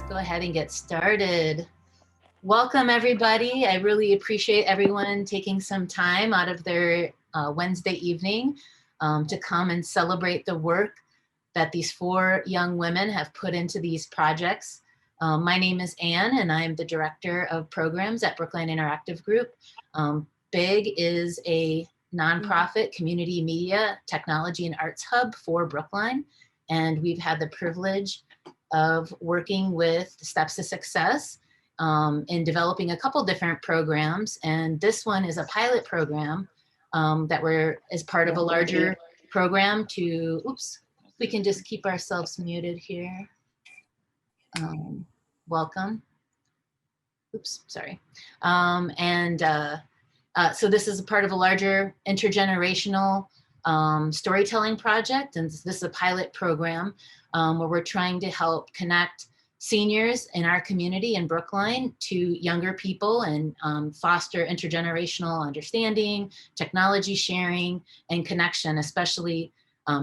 go ahead and get started. Welcome, everybody. I really appreciate everyone taking some time out of their Wednesday evening to come and celebrate the work that these 4 young women have put into these projects. My name is Anne, and I'm the Director of Programs at Brookline Interactive Group. BIG is a nonprofit community media, technology, and arts hub for Brookline. And we've had the privilege of working with Steps to Success in developing a couple different programs. And this one is a pilot program that is part of a larger program to, oops, we can just keep ourselves muted here. Welcome. Oops, sorry. So this is a part of a larger intergenerational storytelling project, and this is a pilot program where we're trying to help connect seniors in our community in Brookline to younger people and foster intergenerational understanding, technology sharing, and connection, especially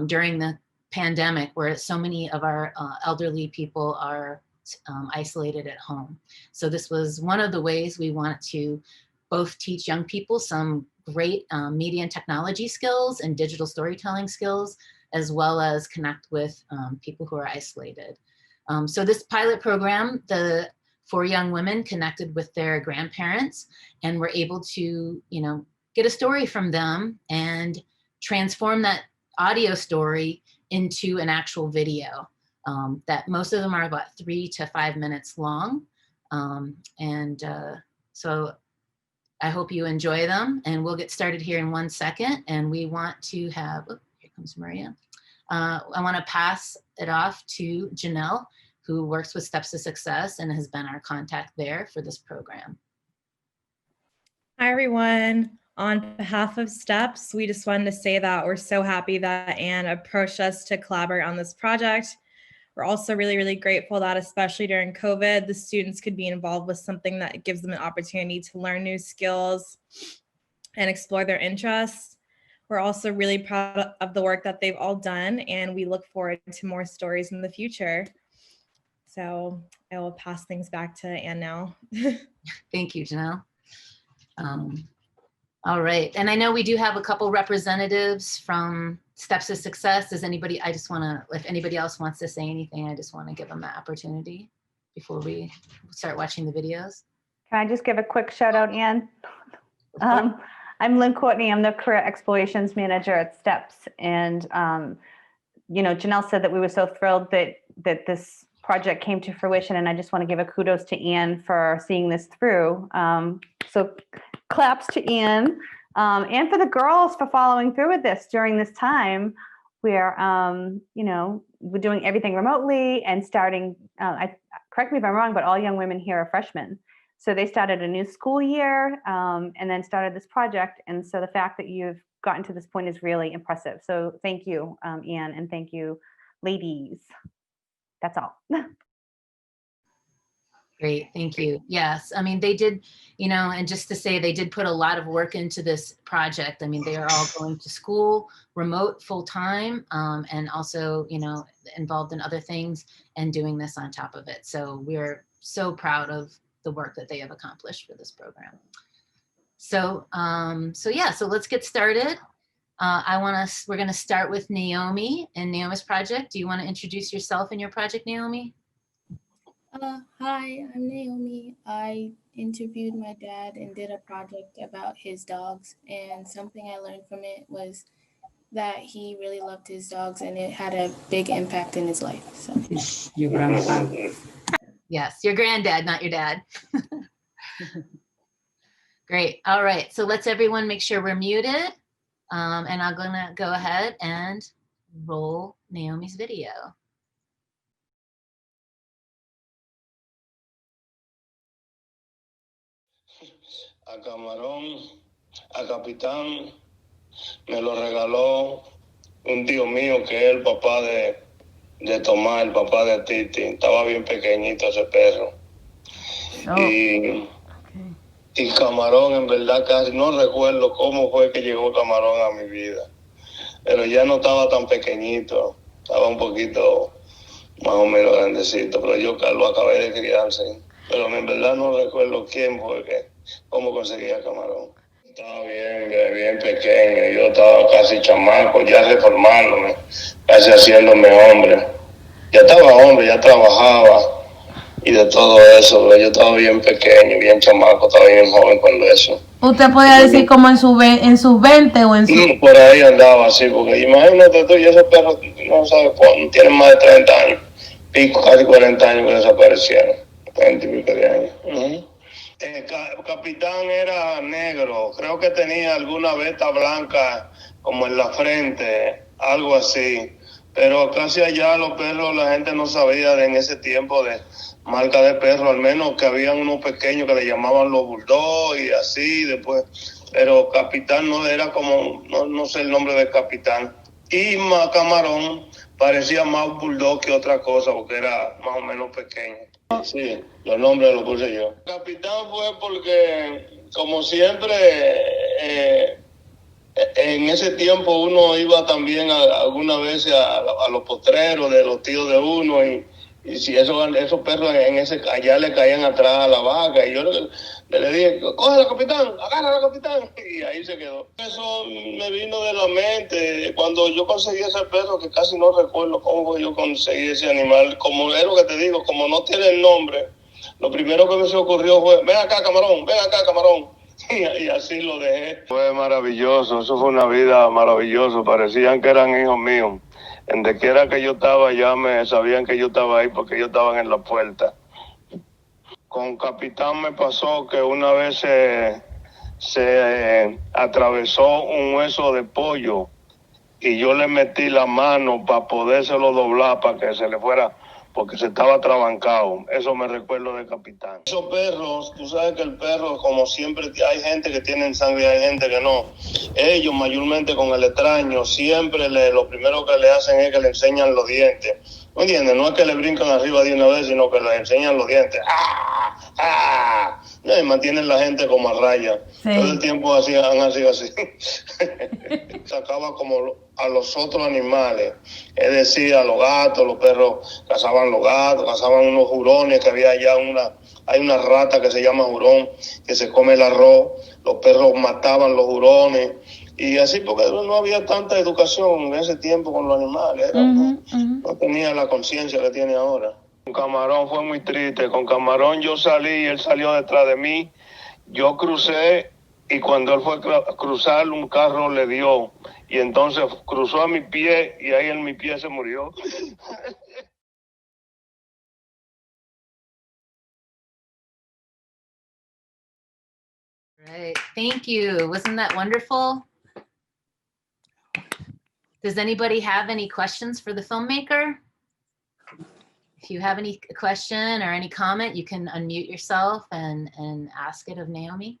during the pandemic where so many of our elderly people are isolated at home. So this was one of the ways we want to both teach young people some great media and technology skills and digital storytelling skills, as well as connect with people who are isolated. So this pilot program, the 4 young women connected with their grandparents and were able to, get a story from them and transform that audio story into an actual video. That most of them are about 3 to 5 minutes long. So I hope you enjoy them, and we'll get started here in 1 second. And we want to have, oh, here comes Maria. I want to pass it off to Janelle, who works with Steps to Success and has been our contact there for this program. Hi, everyone. On behalf of Steps, we just wanted to say that we're so happy that Anne approached us to collaborate on this project. We're also really, really grateful that, especially during COVID, the students could be involved with something that gives them an opportunity to learn new skills and explore their interests. We're also really proud of the work that they've all done, and we look forward to more stories in the future. So I will pass things back to Anne now. Thank you, Janelle. All right, and I know we do have a couple representatives from Steps to Success. Does anybody, if anybody else wants to say anything, I just want to give them that opportunity before we start watching the videos. Can I just give a quick shout out, Anne? I'm Lynn Courtney. I'm the Career Explorations Manager at Steps. And, Janelle said that we were so thrilled that this project came to fruition. And I just want to give a kudos to Anne for seeing this through. So claps to Anne. And for the girls for following through with this during this time where, we're doing everything remotely and starting, correct me if I'm wrong, but all young women here are freshmen. So they started a new school year and then started this project. And so the fact that you've gotten to this point is really impressive. So thank you, Anne, and thank you, ladies. That's all. Great, thank you. Yes, I mean, they did, and just to say they did put a lot of work into this project. I mean, they are all going to school, remote, full-time, and also, involved in other things and doing this on top of it. So we're so proud of the work that they have accomplished for this program. So, so let's get started. We're gonna start with Naomi and Naomi's project. Do you want to introduce yourself and your project, Naomi? Hi, I'm Naomi. I interviewed my dad and did a project about his dogs, and something I learned from it was that he really loved his dogs and it had a big impact in his life. So. Your grandfather. Yes, your granddad, not your dad. Great. All right. So let's everyone make sure we're muted. And I'm going to go ahead and roll Naomi's video. A Camarón, a Capitán, me lo regaló un tío mío que es el papá de Tomás, el papá de Titi. Estaba bien pequeñito ese perro. Oh. Y Camarón, en verdad, casi no recuerdo cómo fue que llegó Camarón a mi vida. Pero ya no estaba tan pequeñito, estaba un poquito más o menos grandecito, pero yo lo acabé de criar, sí. Pero en verdad no recuerdo quién fue cómo conseguía camarón. Estaba bien pequeño, yo estaba casi chamaco, ya reformándome, casi haciéndome hombre. Ya estaba hombre, ya trabajaba y de todo eso, pero yo estaba bien pequeño, bien chamaco, estaba bien joven cuando eso. ¿Usted podría decir como en sus 20 o en su...? Por ahí andaba así, porque imagínate tú, y esos perros, no sabes cuándo, tienen más de 30 años, pico, casi 40 años que desaparecieron, 20 y pico de años. Capitán era negro, creo que tenía alguna veta blanca como en la frente, algo así, pero casi allá los perros la gente no sabía en ese tiempo de marca de perro, al menos que habían unos pequeños que le llamaban los bulldogs y así después, pero Capitán no era como, no sé el nombre de Capitán, y Camarón parecía más bulldog que otra cosa porque era más o menos pequeño. Sí, los nombres los puse yo. Capitán fue porque, como siempre, en ese tiempo uno iba también algunas veces a los potreros de los tíos de uno y si esos perros allá le caían atrás a la vaca y yo le dije, cógela capitán, agárrala capitán, y ahí se quedó. Eso me vino de la mente cuando yo conseguí ese perro, que casi no recuerdo cómo yo conseguí ese animal, como es lo que te digo, como no tiene el nombre, lo primero que me se ocurrió fue, ven acá camarón, y así lo dejé. Fue maravilloso, eso fue una vida maravillosa, parecían que eran hijos míos. En donde quiera que yo estaba, ya me sabían que yo estaba ahí porque ellos estaban en la puerta. Con Capitán me pasó que una vez se atravesó un hueso de pollo y yo le metí la mano para podérselo doblar para que se le fuera, porque se estaba atrabancado. Eso me recuerdo de Capitán. Esos perros, tú sabes que el perro, como siempre, hay gente que tiene sangre y hay gente que no. Ellos, mayormente con el extraño, siempre lo primero que le hacen es que le enseñan los dientes. ¿No entiendes? No es que le brincan arriba de una vez, sino que le enseñan los dientes. ¡Ah! ¡Ah! Y mantienen la gente como a raya. Sí. Todo el tiempo han sido así. Sacaba como a los otros animales, es decir, a los gatos, los perros cazaban los gatos, cazaban unos hurones, que había allá hay una rata que se llama hurón, que se come el arroz, los perros mataban los hurones, y así porque no había tanta educación en ese tiempo con los animales, no tenía la conciencia que tiene ahora. Con Camarón fue muy triste, con Camarón yo salí y él salió detrás de mí, yo crucé y cuando él fue a cruzar un carro le dio y entonces cruzó a mi pie y ahí en mi pie se murió. Right. Thank you. Wasn't that wonderful? Does anybody have any questions for the filmmaker? If you have any question or any comment, you can unmute yourself and ask it of Naomi.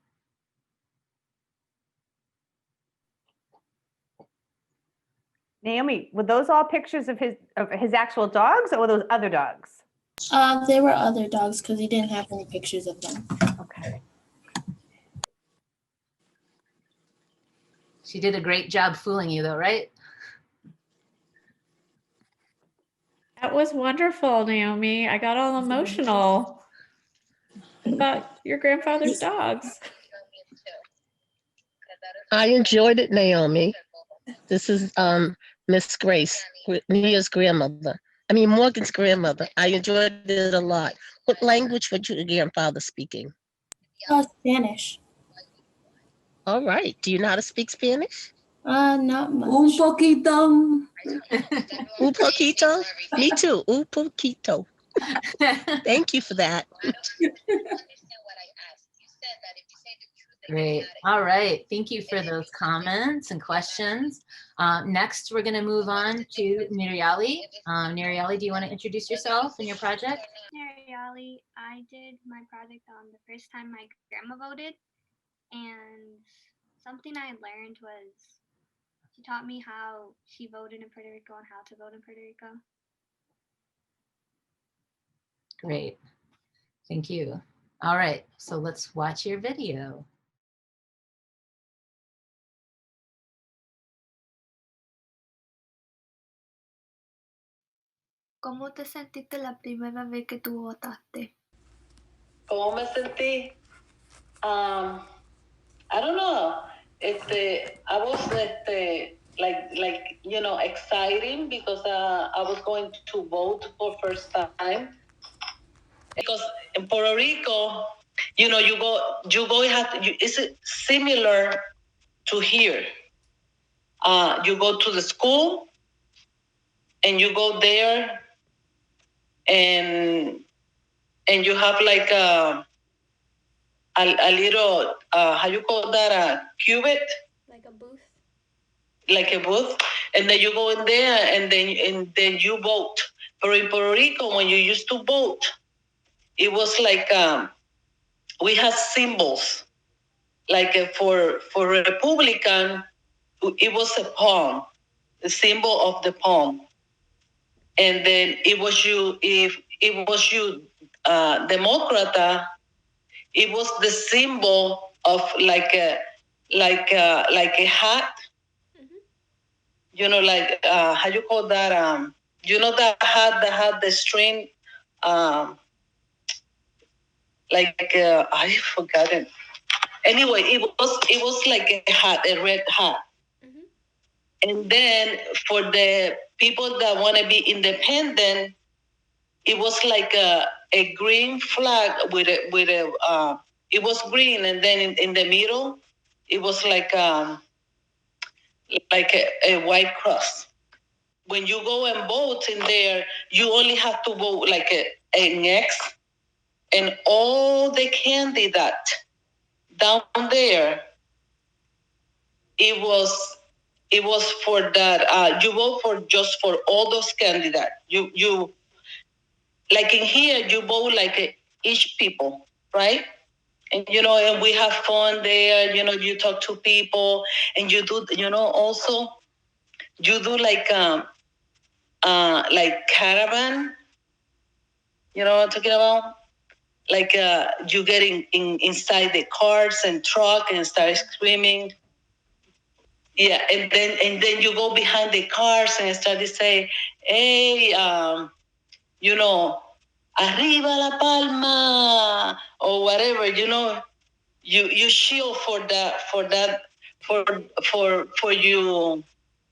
Naomi, were those all pictures of his actual dogs, or were those other dogs? There were other dogs because he didn't have any pictures of them. Okay. She did a great job fooling you though, right? That was wonderful, Naomi. I got all emotional about your grandfather's dogs. I enjoyed it, Naomi. This is Miss Grace, Nia's grandmother. Morgan's grandmother. I enjoyed it a lot. What language was your grandfather speaking? Spanish. All right. Do you know how to speak Spanish? Not much. Un poquito. Un poquito? Me too. Un poquito. Thank you for that. Great. All right. Thank you for those comments and questions. Next, we're going to move on to Nerialie. Nerialie, do you want to introduce yourself and your project? Nerialie, I did my project on the first time my grandma voted, and something I learned was she taught me how she voted in Puerto Rico and how to vote in Puerto Rico. Great. Thank you. All right. So let's watch your video. ¿Cómo te sentiste la primera vez que tú votaste? ¿Cómo me sentí? I don't know. I was like exciting because I was going to vote for first time. Because in Puerto Rico, you go it's similar to here. You go to the school and you go there and you have like a little, how you call that, a cubit? Like a booth? Like a booth. And then you go in there and then you vote. But in Puerto Rico, when you used to vote, it was like, we had symbols. Like for Republican, it was a palm, the symbol of the palm. And then if it was you, Democrata, it was the symbol of like a hat. Mm-hmm. Like how you call that? That hat that had the string, I forgot it. Anyway, it was like a hat, a red hat. Mm-hmm. And then for the people that want to be independent, it was like a green flag with a it was green, and then in the middle, it was like a white cross. When you go and vote in there, you only have to vote like an X, and all the candidate down there, it was for that. You vote for just for all those candidates. You like in here, you vote like each people, right? And and we have fun there. You talk to people, and you do. Also you do like caravan. You know what I'm talking about? Like you get inside the cars and truck and start screaming. Yeah, and then you go behind the cars and start to say, "Hey, arriba la palma," or whatever. You shield for you,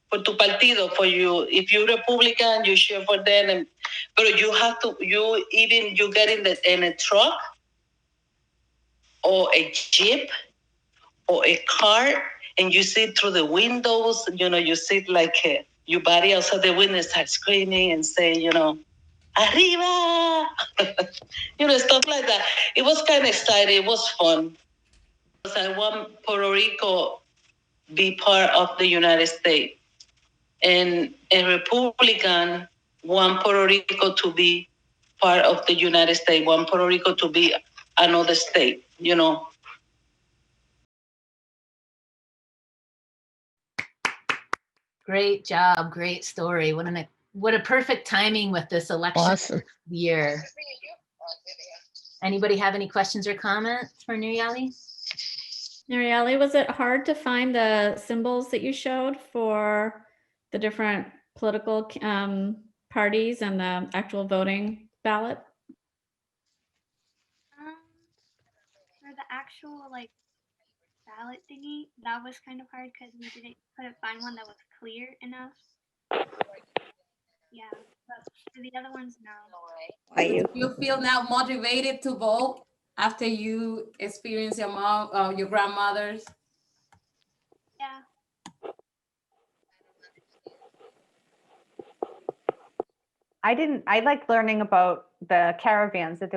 for tu partido, for you. If you're Republican, you shield for them. But you have to, you get in a truck or a jeep or a car, and you see through the windows. You see like your body outside the window, start screaming and say, arriba, stuff like that. It was kind of exciting. It was fun. I want Puerto Rico be part of the United States, and a Republican want Puerto Rico to be part of the United States, want Puerto Rico to be another state. Great job, great story. What a perfect timing with this election year. Anybody have any questions or comments for Nerialie? Nerialie, was it hard to find the symbols that you showed for the different political parties and the actual voting ballot? For the actual ballot thingy, that was kind of hard because we couldn't find one that was clear enough. Yeah, but for the other ones, no. Do you feel now motivated to vote after you experience your mom, your grandmother's? Yeah. I like learning about the caravans that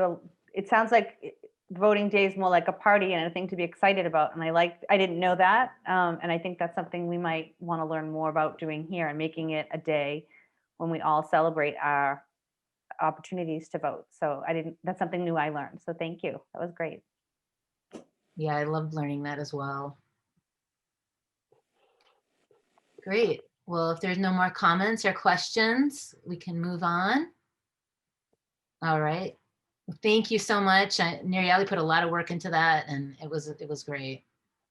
it sounds like voting day is more like a party and a thing to be excited about. And I didn't know that. And I think that's something we might want to learn more about doing here and making it a day when we all celebrate our opportunities to vote. So that's something new I learned. So thank you. That was great. Yeah, I loved learning that as well. Great. Well, if there's no more comments or questions, we can move on. All right. Thank you so much. Nerialie put a lot of work into that, and it was great.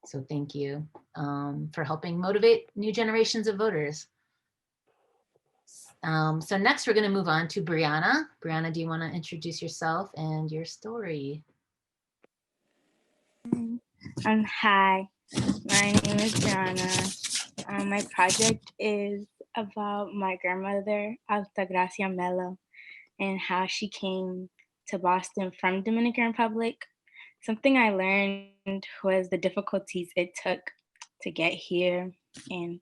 So thank you for helping motivate new generations of voters. So next we're going to move on to Breanna. Breanna, do you want to introduce yourself and your story? Hi, my name is Breanna. My project is about my grandmother, Altagracia Mello, and how she came to Boston from Dominican Republic. Something I learned was the difficulties it took to get here, and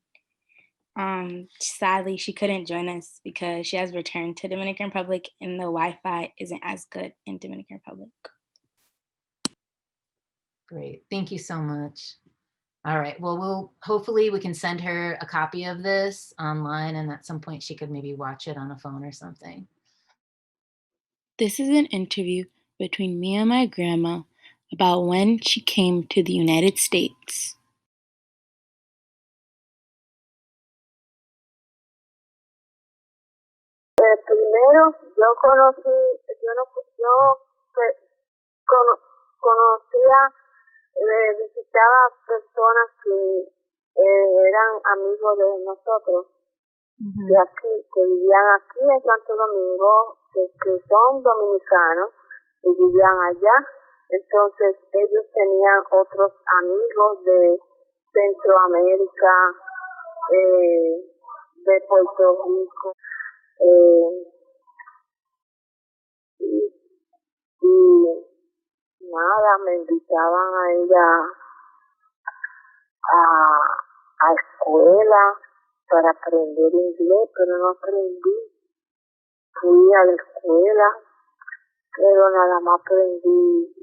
sadly she couldn't join us because she has returned to Dominican Republic and the Wi-Fi isn't as good in Dominican Republic. Great, thank you so much. All right, well, hopefully we can send her a copy of this online, and at some point she could maybe watch it on a phone or something. This is an interview between me and my grandma about when she came to the United States. Primero, conocía, visitaba personas que eran amigos de nosotros, de aquí, que vivían aquí en Santo Domingo, que son dominicanos y vivían allá. Entonces ellos tenían otros amigos de Centroamérica, de Puerto Rico, y nada, me invitaban a ir a escuela para aprender inglés, pero no aprendí. Fui a la escuela, pero nada más aprendí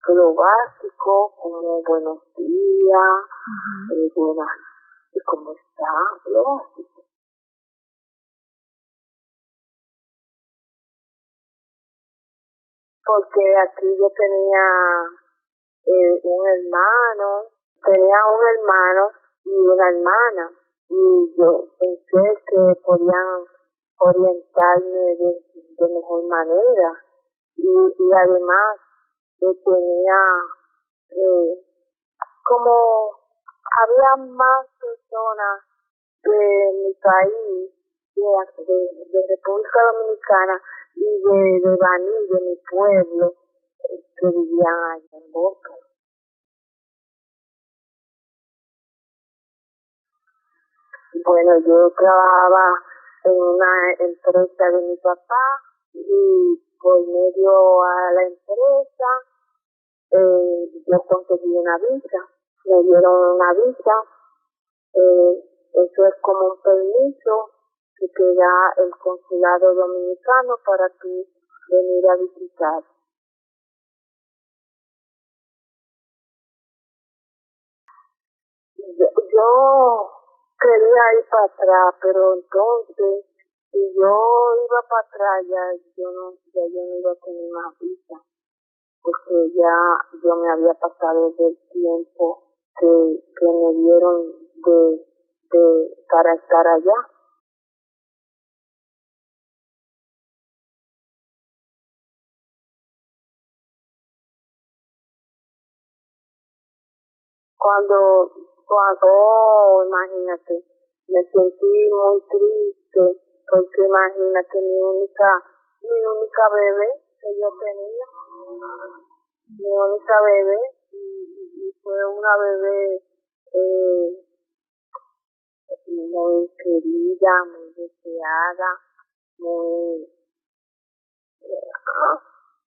lo básico, como buenos días, buenas, y cómo está, lo básico. Porque aquí yo tenía un hermano y una hermana, y yo pensé que podían orientarme de mejor manera, y además tenía como había más personas de mi país, de República Dominicana y de Baní, de mi pueblo, que vivían allá en Boston. Bueno, yo trabajaba en una empresa de mi papá y por medio a la empresa yo conseguí una visa, me dieron una visa, eso es como un permiso que te da el consulado dominicano para tú venir a visitar. Yo quería ir para atrás, pero entonces si yo iba para atrás ya yo no iba a tener más visa, porque ya yo me había pasado del tiempo que me dieron para estar allá. Cuando, imagínate, me sentí muy triste, porque imagínate mi única bebé que yo tenía, y fue una bebé muy querida, muy deseada,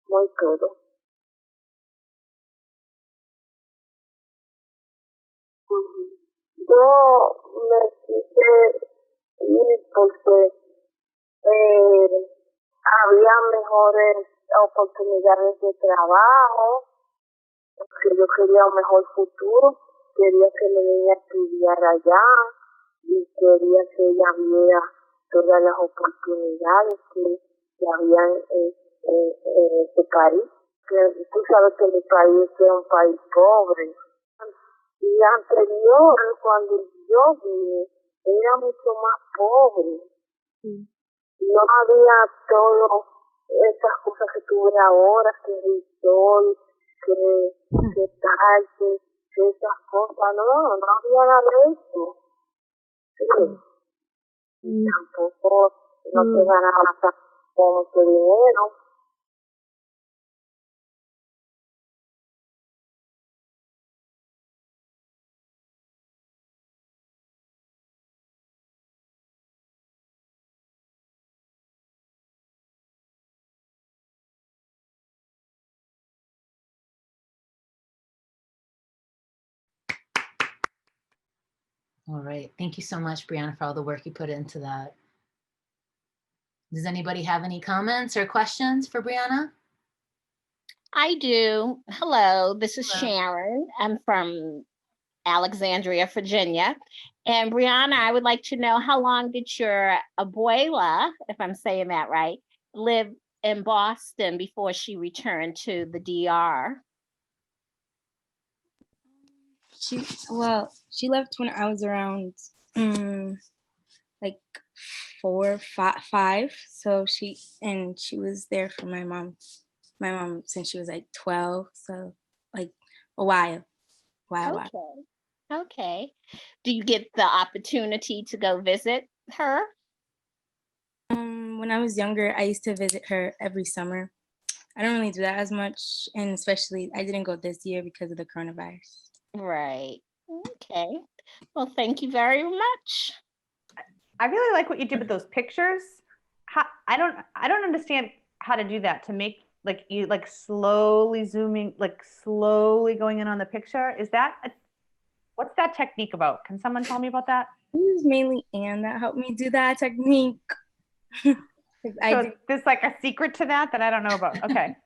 muy todo. Yo me quise ir porque había mejores oportunidades de trabajo, porque yo quería un mejor futuro, quería que mi niña estudiara allá y quería que ella viera todas las oportunidades que había en este país. Que tú sabes que mi país es un país pobre. Y anterior, cuando yo vine, era mucho más pobre. No había todo esas cosas que tuve ahora, que el sol, que tal, que esas cosas, no había nada de eso. Sí. y tampoco no se ganaba con ese dinero. All right. Thank you so much, Breanna, for all the work you put into that. Does anybody have any comments or questions for Breanna? I do. Hello, this is Hello. Sharon. I'm from Alexandria, Virginia. And Breanna, I would like to know, how long did your abuela, if I'm saying that right, live in Boston before she returned to the DR? She left when I was around like 4, 5. So she was there for my mom since she was like 12. So like a while. Okay. Do you get the opportunity to go visit her? When I was younger, I used to visit her every summer. I don't really do that as much, and especially I didn't go this year because of the coronavirus. Right. Okay. Well, thank you very much. I really like what you did with those pictures. I don't understand how to do that, to make like you like slowly zooming, like slowly going in on the picture. What's that technique about? Can someone tell me about that? It was mainly Anne that helped me do that technique. So there's like a secret to that I don't know about. Okay.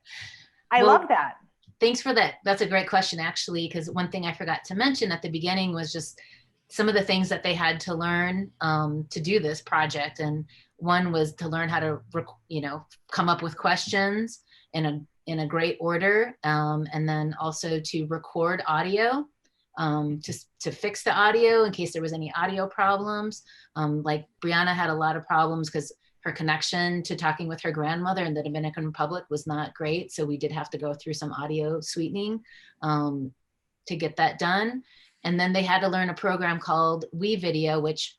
I love that. Thanks for that. That's a great question, actually, because one thing I forgot to mention at the beginning was just some of the things that they had to learn to do this project. And one was to learn how to, come up with questions in a great order, and then also to record audio, to fix the audio in case there was any audio problems. Like Breanna had a lot of problems because her connection to talking with her grandmother in the Dominican Republic was not great. So we did have to go through some audio sweetening to get that done. And then they had to learn a program called WeVideo, which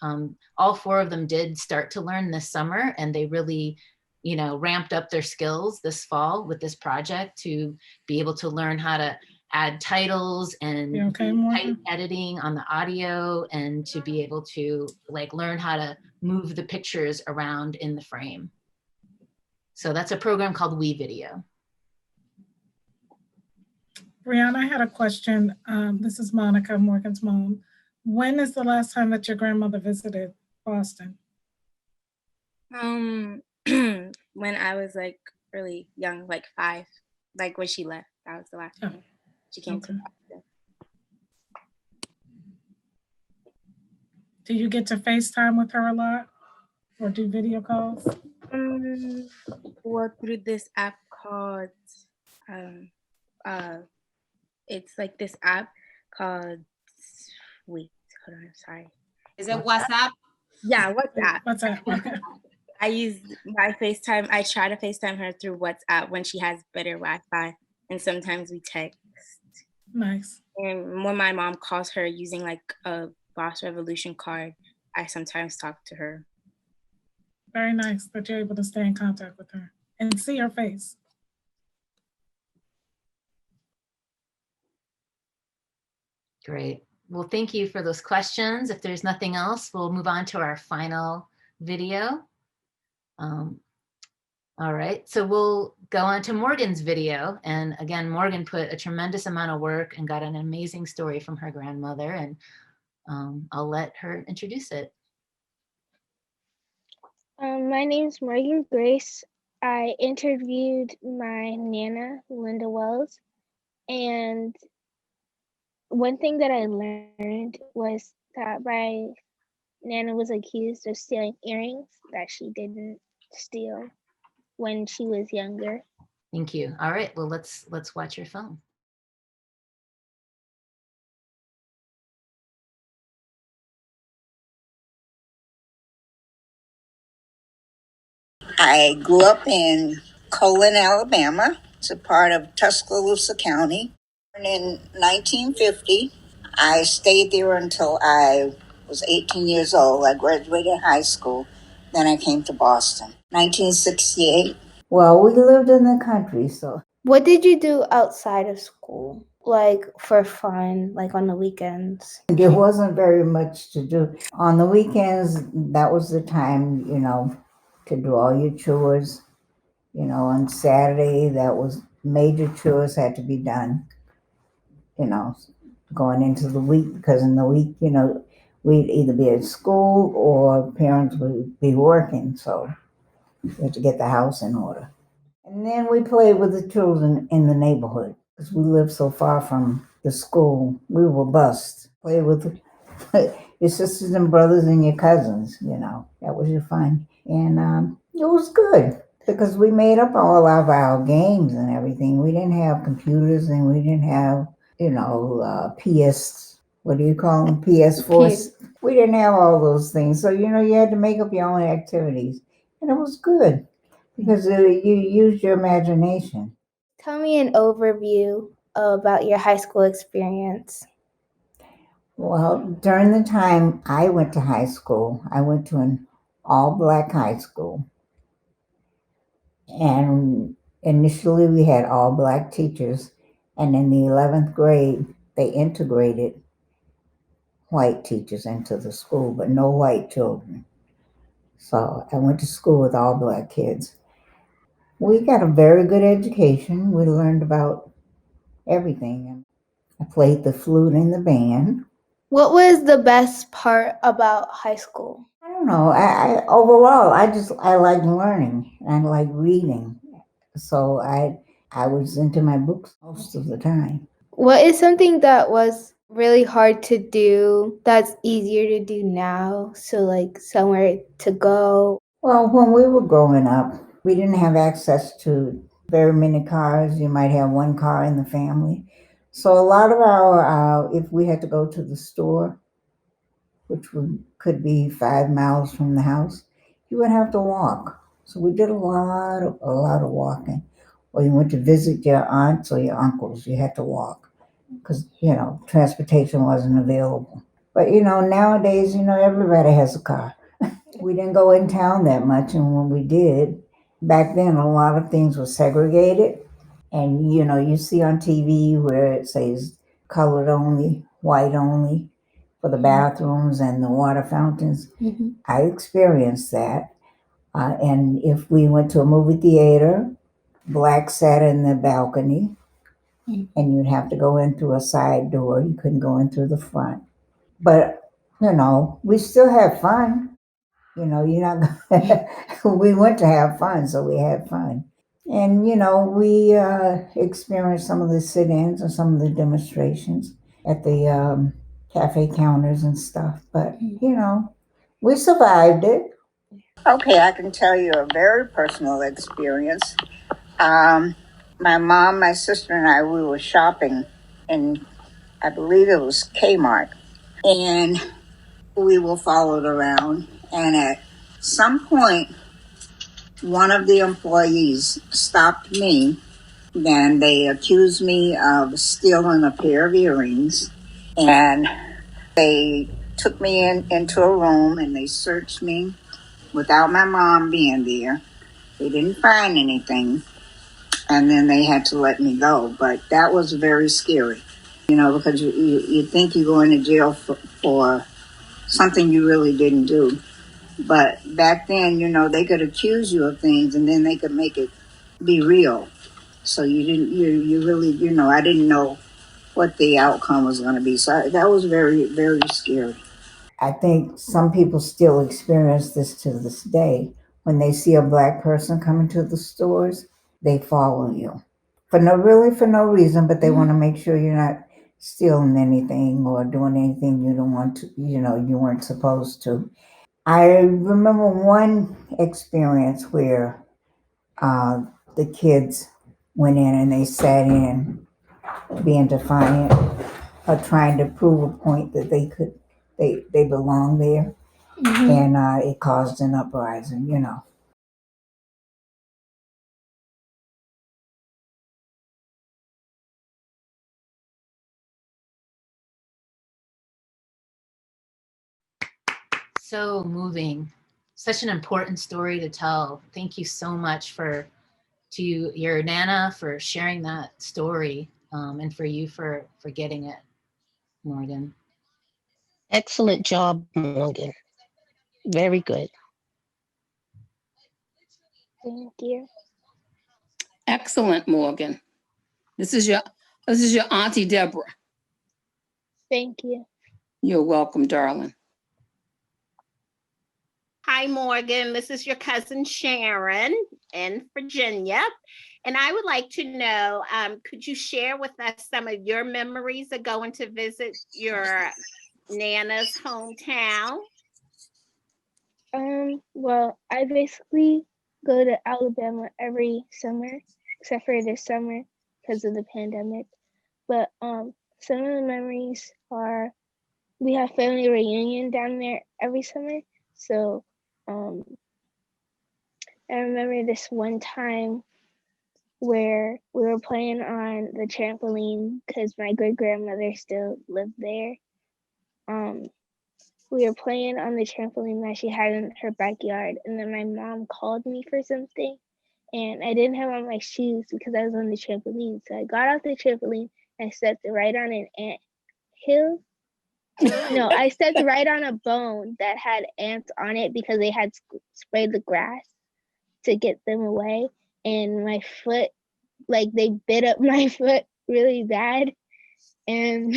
all 4 of them did start to learn this summer. And they really, ramped up their skills this fall with this project to be able to learn how to add titles and tight editing on the audio, and to be able to learn how to move the pictures around in the frame. So that's a program called WeVideo. Breanna, I had a question. This is Monica, Morgan's mom. When is the last time that your grandmother visited Boston? When I was like really young, like 5, like when she left. That was the last time she came to Boston. Do you get to FaceTime with her a lot or do video calls? Well, through this app called, it's like this app called, wait, hold on, I'm sorry. Is it WhatsApp? Yeah, WhatsApp. WhatsApp. I use my FaceTime. I try to FaceTime her through WhatsApp when she has better Wi-Fi, and sometimes we text. Nice. And when my mom calls her using like a Boss Revolution card, I sometimes talk to her. Very nice that you're able to stay in contact with her and see her face. Great. Well, thank you for those questions. If there's nothing else, we'll move on to our final video. All right, so we'll go on to Morgan's video. And again, Morgan put a tremendous amount of work and got an amazing story from her grandmother. And I'll let her introduce it. My name is Morgan Grace. I interviewed my Nana, Linda Wells, and one thing that I learned was that my Nana was accused of stealing earrings that she didn't steal when she was younger. Thank you. All right, well, let's watch your film. I grew up in Colon, Alabama. It's a part of Tuscaloosa County. In 1950, I stayed there until I was 18 years old. I graduated high school. Then I came to Boston. 1968. Well, we lived in the country, so. What did you do outside of school? Like for fun, like on the weekends? There wasn't very much to do. On the weekends, that was the time, to do all your chores. On Saturday, that was major chores had to be done, you know, going into the week, because in the week, we'd either be at school or parents would be working. So we had to get the house in order. And then we played with the children in the neighborhood because we lived so far from the school. We were bused. Play with your sisters and brothers and your cousins, that was your fun. And it was good because we made up all of our games and everything. We didn't have computers and we didn't have, PS, what do you call them? PS4. We didn't have all those things. So, you had to make up your own activities. And it was good because you used your imagination. Tell me an overview about your high school experience. Well, during the time I went to high school, I went to an all-black high school. And initially we had all-black teachers. And in the 11th grade, they integrated white teachers into the school, but no white children. So I went to school with all-black kids. We got a very good education. We learned about everything. I played the flute in the band. What was the best part about high school? I don't know. I overall, I like learning. I like reading. So I was into my books most of the time. What is something that was really hard to do that's easier to do now? So like somewhere to go. Well, when we were growing up, we didn't have access to very many cars. You might have one car in the family. So a lot of our, if we had to go to the store, which could be 5 miles from the house, you would have to walk. So we did a lot of walking. Or you went to visit your aunts or your uncles, you had to walk because, transportation wasn't available. But, nowadays, everybody has a car. We didn't go in town that much, and when we did, back then a lot of things were segregated. And, you see on TV where it says colored only, white only, for the bathrooms and the water fountains. Mm-hmm. I experienced that. And if we went to a movie theater, black sat in the balcony, and you'd have to go in through a side door. You couldn't go in through the front. But, we still had fun. You're not we went to have fun, so we had fun. And, we experienced some of the sit-ins and some of the demonstrations at the cafe counters and stuff. But, we survived it. Okay, I can tell you a very personal experience. My mom, my sister, and I, we were shopping in, I believe it was Kmart. And we were followed around. And at some point, one of the employees stopped me. Then they accused me of stealing a pair of earrings. And they took me into a room and they searched me without my mom being there. They didn't find anything. And then they had to let me go. But that was very scary, because you think you're going to jail for something you really didn't do. But back then, they could accuse you of things and then they could make it be real. So you really, I didn't know what the outcome was going to be. So that was very, very scary. I think some people still experience this to this day. When they see a black person coming to the stores, they follow you. For no reason, but they want to make sure you're not stealing anything or doing anything you don't want to, you weren't supposed to. I remember one experience where the kids went in and they sat in being defiant or trying to prove a point that they belong there. Mm-hmm. And it caused an uprising, So moving. Such an important story to tell. Thank you so much to your Nana for sharing that story, and for you for getting it, Morgan. Excellent job, Morgan. Very good. Thank you. Excellent, Morgan. This is your Auntie Deborah. Thank you. You're welcome, darling. Hi, Morgan. This is your cousin Sharon in Virginia. And I would like to know, could you share with us some of your memories of going to visit your Nana's hometown? Well, I basically go to Alabama every summer, except for this summer because of the pandemic. But some of the memories are we have family reunion down there every summer. So I remember this one time where we were playing on the trampoline because my great grandmother still lived there. We were playing on the trampoline that she had in her backyard, and then my mom called me for something, and I didn't have on my shoes because I was on the trampoline. So I got off the trampoline and stepped right on an ant hill. No, I stepped right on a bone that had ants on it because they had sprayed the grass to get them away, and my foot, like they bit up my foot really bad, and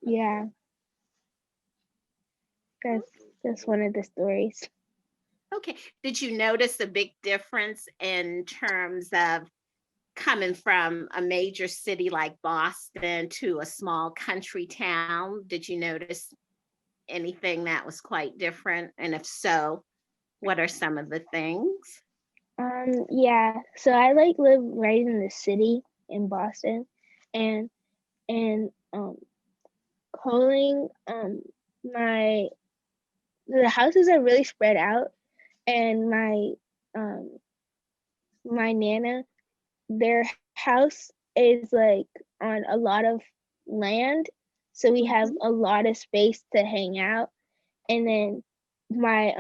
yeah, that's one of the stories. Okay. Did you notice a big difference in terms of coming from a major city like Boston to a small country town? Did you notice anything that was quite different? And if so, what are some of the things? Yeah, so I like live right in the city in Boston, and calling the houses are really spread out, and my Nana, their house is like on a lot of land, so we have a lot of space to hang out. And then my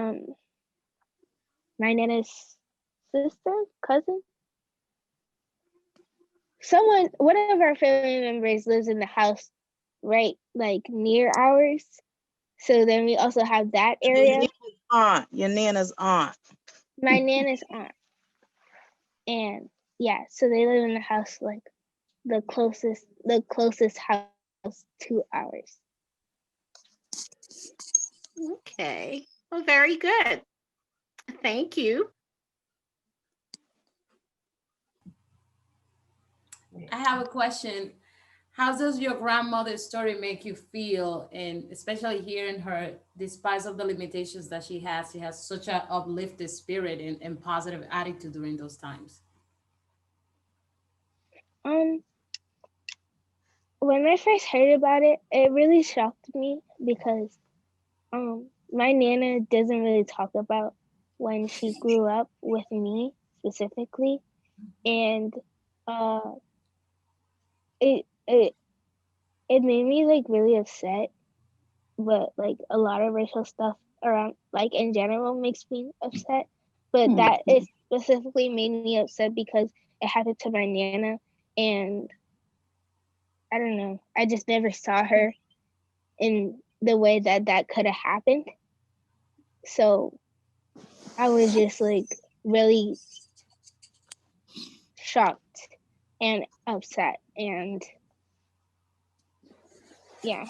Nana's cousin, one of our family members lives in the house right like near ours. So then we also have that area. Your Nana's aunt. My Nana's aunt. And yeah, so they live in the house like the closest house to ours. Okay. Well, very good. Thank you. I have a question. How does your grandmother's story make you feel? And especially hearing her, despite of the limitations that she has such an uplifted spirit and positive attitude during those times. When I first heard about it, it really shocked me because my Nana doesn't really talk about when she grew up with me specifically, and it made me like really upset. But like a lot of racial stuff around, like in general, makes me upset. But that it specifically made me upset because it happened to my Nana, and I don't know. I just never saw her in the way that could have happened. So I was just like really shocked and upset, and yeah.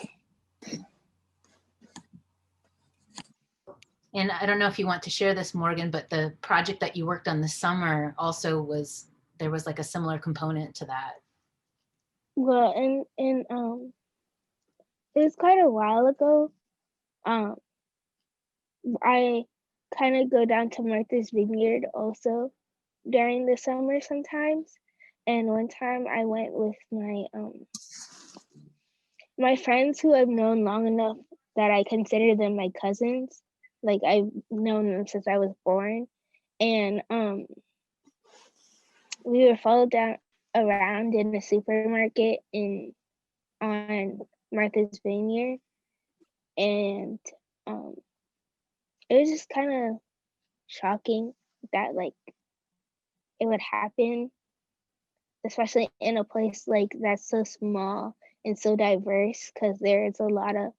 And I don't know if you want to share this, Morgan, but the project that you worked on this summer also there was like a similar component to that. Well, and it was quite a while ago. I kind of go down to Martha's Vineyard also during the summer sometimes. And one time I went with my friends who I've known long enough that I consider them my cousins. Like I've known them since I was born. And we were followed down around in the supermarket on Martha's Vineyard. And it was just kind of shocking that like it would happen, especially in a place like that's so small and so diverse, because there's a lot of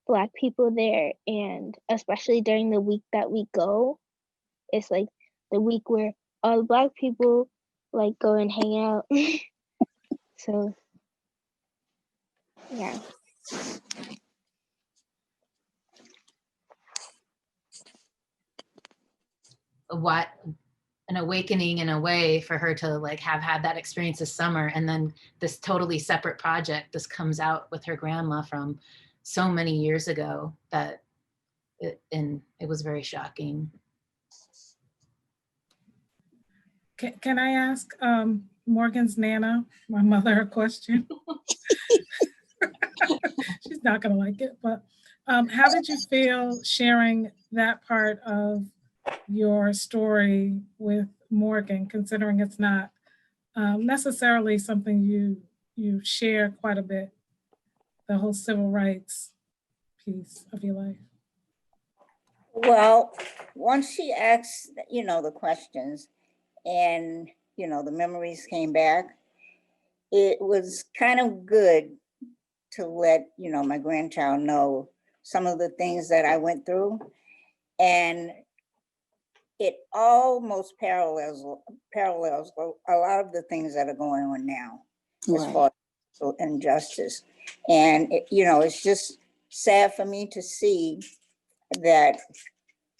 Black people there, and especially during the week that we go, it's like the week where all the Black people like go and hang out. So yeah. What an awakening in a way for her to like have had that experience this summer, and then this totally separate project, this comes out with her grandma from so many years ago, that it was very shocking. Can I ask Morgan's Nana, my mother, a question? She's not gonna like it, but how did you feel sharing that part of your story with Morgan, considering it's not necessarily something you share quite a bit, the whole civil rights piece of your life? Well, once she asked, the questions and, the memories came back, it was kind of good to let, my grandchild know some of the things that I went through. And it almost parallels a lot of the things that are going on now, as far as injustice. And, it's just sad for me to see that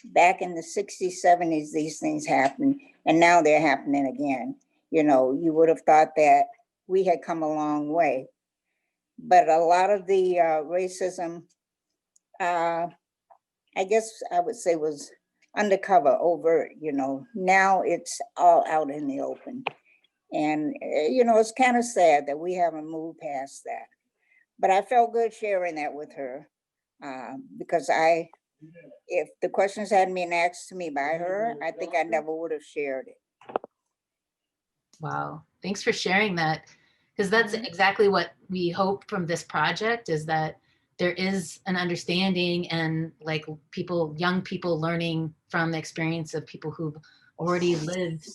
back in the 60s, 70s, these things happened, and now they're happening again. You would have thought that we had come a long way, but a lot of the racism, I guess I would say, was undercover, overt. Now it's all out in the open. And, it's kind of sad that we haven't moved past that. But I felt good sharing that with her, because if the questions hadn't been asked to me by her, I think I never would have shared it. Wow, thanks for sharing that, because that's exactly what we hope from this project, is that there is an understanding and like young people learning from the experience of people who've already lived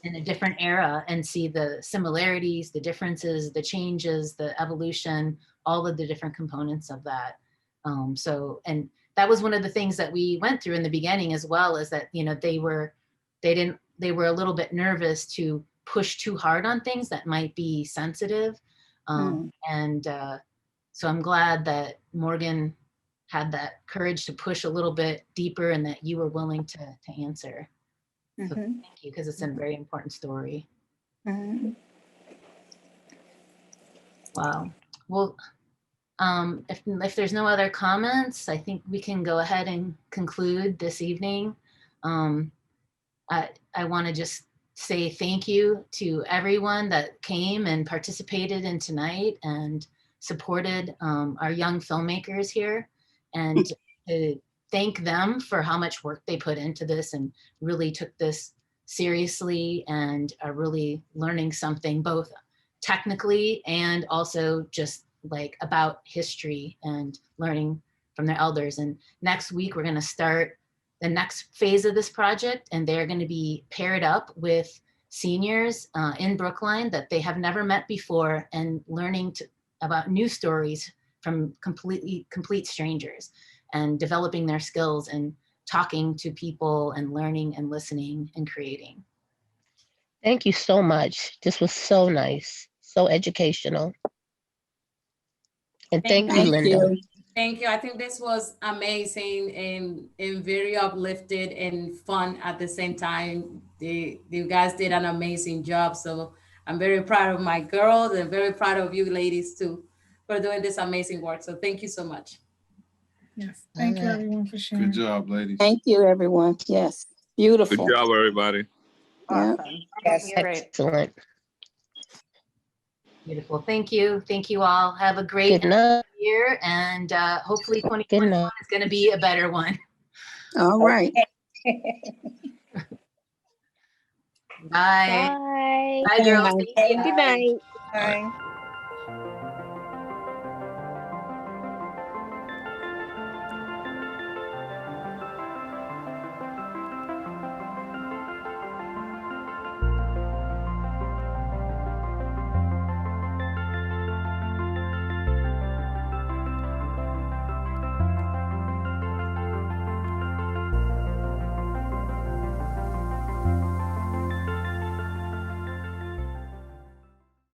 in a different era and see the similarities, the differences, the changes, the evolution, all of the different components of that. And that was one of the things that we went through in the beginning as well, is that, they were a little bit nervous to push too hard on things that might be sensitive. So I'm glad that Morgan had that courage to push a little bit deeper, and that you were willing to answer. So thank you, because it's a very important story. Wow. Well, if there's no other comments, I think we can go ahead and conclude this evening. I want to just say thank you to everyone that came and participated in tonight and supported our young filmmakers here, and to thank them for how much work they put into this and really took this seriously, and are really learning something both technically and also just like about history and learning from their elders. And next week we're going to start the next phase of this project, and they're going to be paired up with seniors in Brookline that they have never met before, and learning about new stories from complete strangers, and developing their skills and talking to people and learning and listening and creating. Thank you so much. This was so nice, so educational. And thank you, Linda. Thank you. I think this was amazing and very uplifted and fun at the same time. You guys did an amazing job. So I'm very proud of my girls and very proud of you ladies too for doing this amazing work. So thank you so much. Yes, thank you everyone for sharing. Good job, ladies. Thank you, everyone. Yes, beautiful. Good job, everybody. Awesome. Yes, great. Excellent. Beautiful. Thank you. Thank you all. Have a great year, and hopefully 2021 is going to be a better one. All right. Bye. Bye. Bye, girls. Good night. Bye.